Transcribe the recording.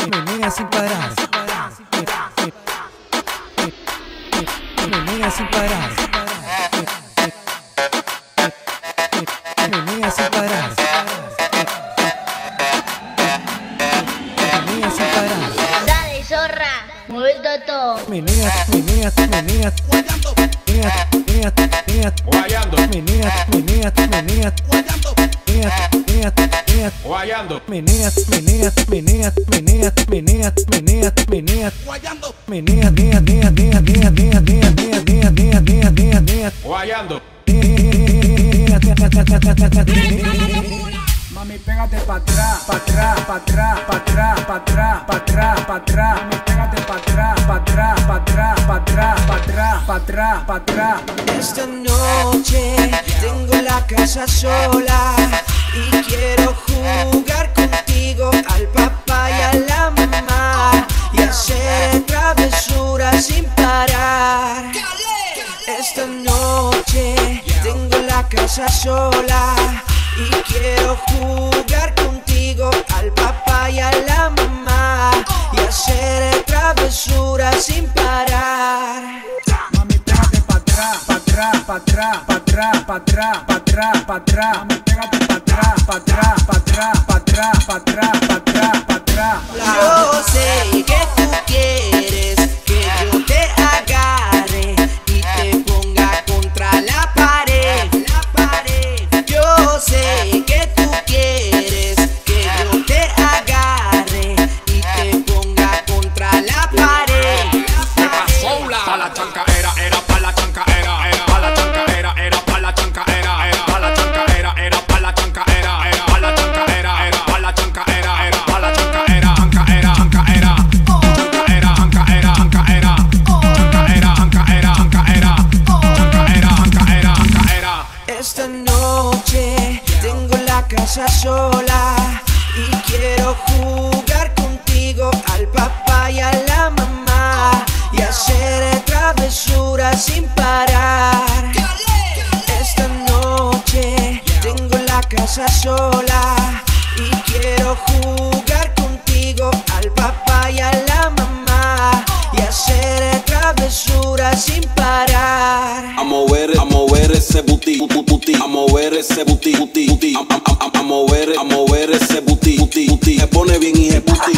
menea sin parar, menea sin parar, menea sin parar, menea sin parar. Dale, zorra, mueve todo. Menea, menea, menea, menea, menea, menea, Guayando, menea, menea, menea, menea, menea, menea, guayando, menea, menea, menea, menea, menea, menea, menea, Guayando, menea, menea, menea, menea, menea, menea, menea, menea, menea, menea, menea, menea. guayando. mami, pégate pa' atrás, pa' atrás, pa' atrás, pa' atrás, pa' atrás, pa' atrás, pa' atrás. Mami, pégate pa' atrás, pa' atrás, pa' atrás, pa' atrás, pa' atrás, pa' atrás, pa' atrás. Esta noche tengo la casa sola y quiero jugar contigo al papá y a la mamá y hacer travesuras sin parar. Esta noche tengo la casa sola y quiero jugar contigo al papá y a la mamá y hacer travesuras sin parar. Mami, pégate pa' atrás, pa' atrás, pa' atrás, pa' atrás, pa' atrás, pa' atrás, pa' atrás. Mami, pégate pa' atrás, pa' atrás, pa' atrás, pa' atrás, pa' atrás, pa' atrás, pa' atrás. Yo sé que tú quieres que yo te agarre y te ponga contra la pared. Yo sé que tú quieres que yo te agarre y te ponga contra la pared. Pa' la chancaera, era pa' la chancaera, era pa' la chancaera, era pa' la chancaera, era pa' la chancaera, era pa' la chancaera, era pa' la chancaera, era pa' la chancaera, era pa' la chancaera, chancaera, chancaera, chancaera, chancaera, chancaera, chancaera, chancaera, chancaera, chancaera, chancaera, chancaera. Esta noche tengo la casa sola y quiero jugar contigo al papá y a la mamá y hacer travesuras sin parar. Esta noche tengo la casa sola y quiero jugar contigo al papá y a la mamá y hacer travesuras sin parar. A mover ese booty, booty, a mover ese booty, booty, booty, a mover ese booty, booty, booty, se pone bien y booty.